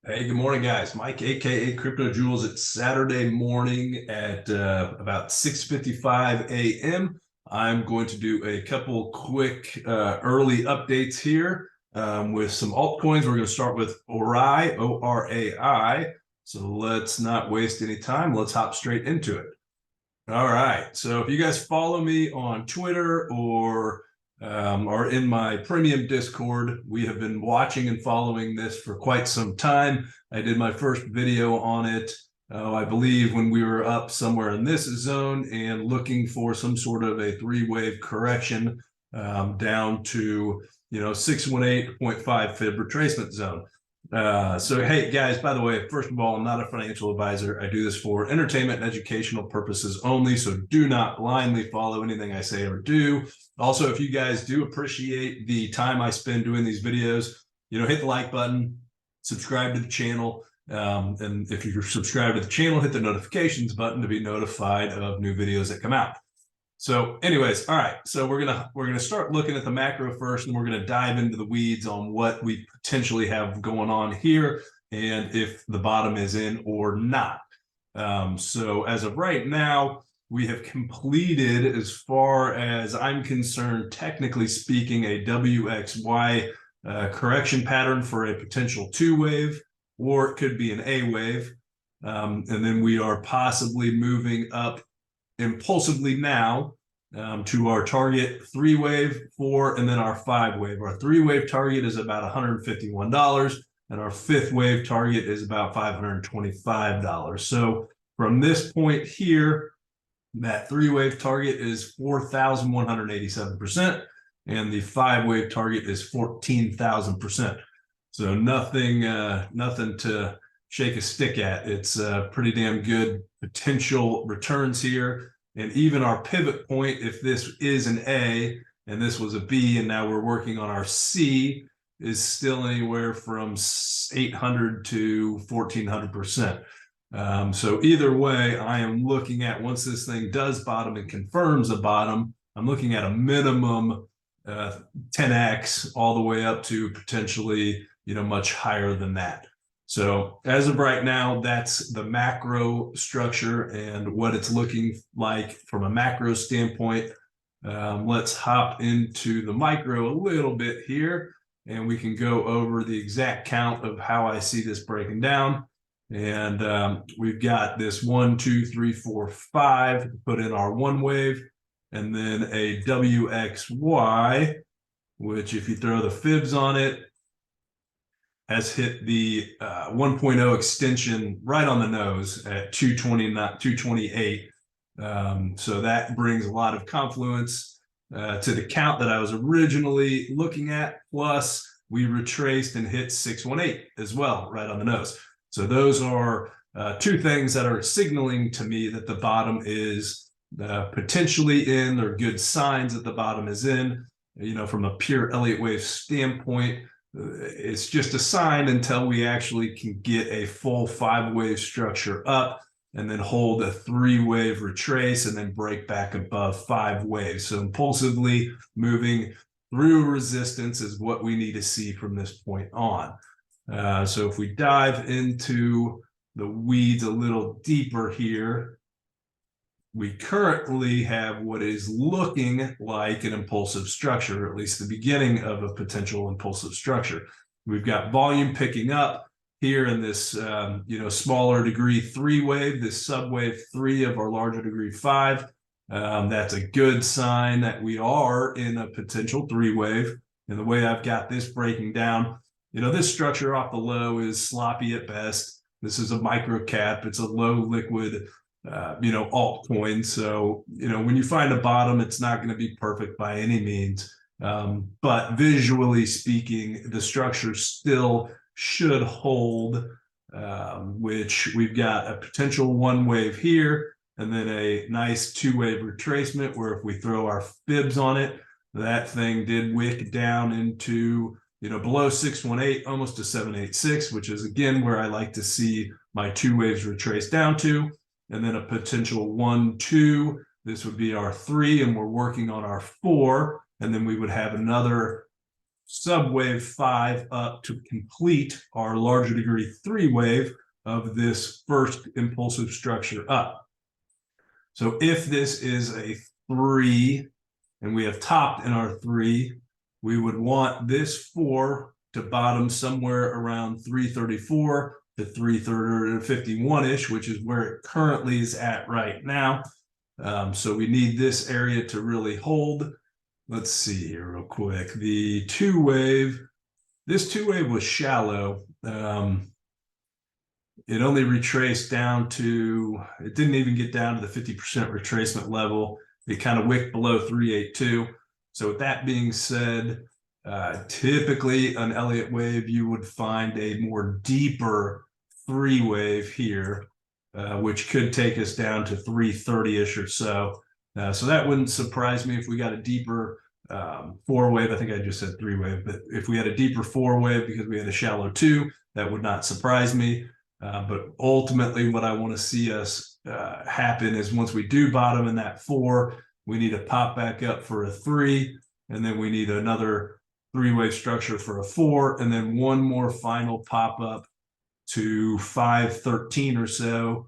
Hey, good morning, guys. Mike, aka Crypto Jewels. It's Saturday morning at about 6:55 a.m. I'm going to do a couple quick early updates here with some altcoins. We're going to start with ORAI, ORAI. So let's not waste any time. Let's hop straight into it. All right. So if you guys follow me on Twitter or are in my premium Discord, we have been watching and following this for quite some time. I did my first video on it, I believe, when we were up somewhere in this zone and looking for some sort of a three-wave correction down to 618.5 fib retracement zone. So, hey, guys, by the way, first of all, I'm not a financial advisor. I do this for entertainment and educational purposes only, so do not blindly follow anything I say or do. Also, if you guys do appreciate the time I spend doing these videos, hit the like button, subscribe to the channel, and if you're subscribed to the channel, hit the notifications button to be notified of new videos that come out. So anyways, all right, so we're gonna start looking at the macro first, and we're gonna dive into the weeds on what we potentially have going on here and if the bottom is in or not. So as of right now, we have completed, as far as I'm concerned, technically speaking, a WXY correction pattern for a potential two wave, or it could be an A wave. And then we are possibly moving up impulsively now to our target three wave, four, and then our five wave. Our three wave target is about $151, and our fifth wave target is about $525. So from this point here, that three wave target is 4,187%, and the five wave target is 14,000%. So nothing to shake a stick at. It's pretty damn good potential returns here. And even our pivot point, if this is an A and this was a B, and now we're working on our C, is still anywhere from 800 to 1400%. So either way, I am looking at, once this thing does bottom and confirms a bottom, I'm looking at a minimum 10x all the way up to potentially, much higher than that. So as of right now, that's the macro structure and what it's looking like from a macro standpoint. Let's hop into the micro a little bit here, and we can go over the exact count of how I see this breaking down. And we've got this 1, 2, 3, 4, 5 put in our one wave, and then a WXY, which if you throw the fibs on it, has hit the 1.0 extension right on the nose at 220, not 228. So that brings a lot of confluence to the count that I was originally looking at. Plus, we retraced and hit 618 as well, right on the nose. So those are two things that are signaling to me that the bottom is potentially in. They're good signs that the bottom is in. From a pure Elliott wave standpoint, it's just a sign until we actually can get a full five wave structure up and then hold a three wave retrace and then break back above five waves. So impulsively moving through resistance is what we need to see from this point on. So if we dive into the weeds a little deeper here, we currently have what is looking like an impulsive structure, or at least the beginning of a potential impulsive structure. We've got volume picking up here in this, smaller degree three wave, this subwave three of our larger degree five. That's a good sign that we are in a potential three wave. And the way I've got this breaking down, this structure off the low is sloppy at best. This is a micro cap. It's a low liquid altcoin. So, when you find a bottom, it's not going to be perfect by any means. But visually speaking, the structure still should hold, which we've got a potential one wave here, and then a nice two wave retracement where if we throw our fibs on it, that thing did wick down into, below 618, almost to 786, which is again where I like to see my two waves retrace down to. And then a potential 1, 2, this would be our 3, and we're working on our 4, and then we would have another subwave 5 up to complete our larger degree 3 wave of this first impulsive structure up. So if this is a 3 and we have topped in our 3, we would want this 4 to bottom somewhere around 334 to 351-ish, which is where it currently is at right now. So we need this area to really hold. Let's see here real quick. The 2 wave, this 2 wave was shallow. It only retraced down to, it didn't even get down to the 50% retracement level. It kind of wicked below 382. So with that being said, typically an Elliott wave, you would find a more deeper 3 wave here, which could take us down to 330-ish or so. So that wouldn't surprise me if we got a deeper 4 wave. I think I just said 3 wave, but if we had a deeper 4 wave because we had a shallow 2, that would not surprise me. But ultimately what I want to see us happen is once we do bottom in that 4, we need to pop back up for a 3, and then we need another 3-wave structure for a 4, and then one more final pop up to 513 or so,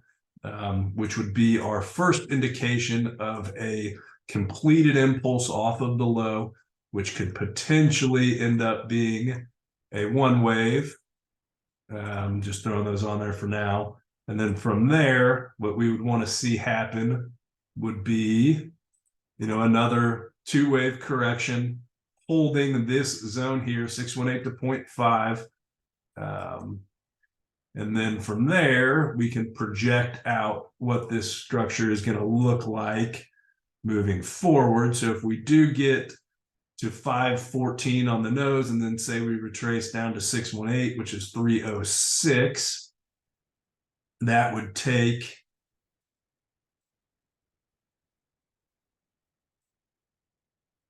which would be our first indication of a completed impulse off of the low, which could potentially end up being a 1 wave. Just throwing those on there for now. And then from there, what we would want to see happen would be, another 2-wave correction, holding this zone here, 618 to 0.5. And then from there, we can project out what this structure is going to look like moving forward. So if we do get to 514 on the nose, and then say we retrace down to 618, which is 306, that would take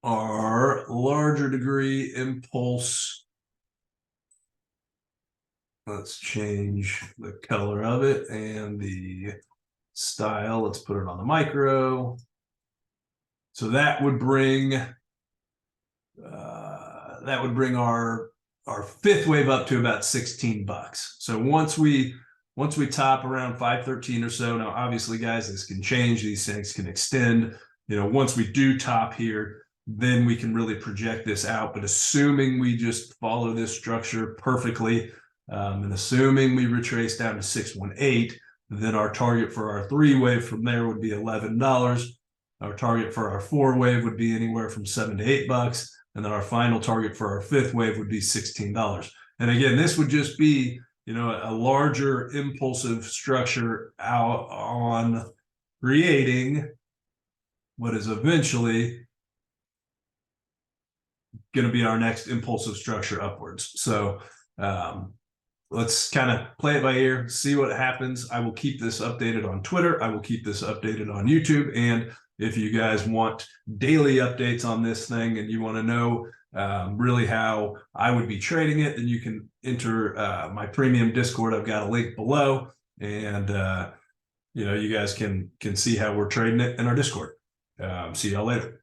our larger degree impulse. Let's change the color of it and the style. Let's put it on the micro. So that would bring our 5th wave up to about $16. So once we top around 513 or so, now obviously guys, this can change, these things can extend. Once we do top here, then we can really project this out. But assuming we just follow this structure perfectly, and assuming we retrace down to 618, then our target for our 3 wave from there would be $11. Our target for our 4 wave would be anywhere from $7 to $8. And then our final target for our 5th wave would be $16. And again, this would just be, a larger impulsive structure out on creating what is eventually going to be our next impulsive structure upwards. So let's kind of play it by ear, see what happens. I will keep this updated on Twitter. I will keep this updated on YouTube. And if you guys want daily updates on this thing and you want to know really how I would be trading it, then you can enter my premium Discord. I've got a link below, and you guys can see how we're trading it in our Discord. See y'all later.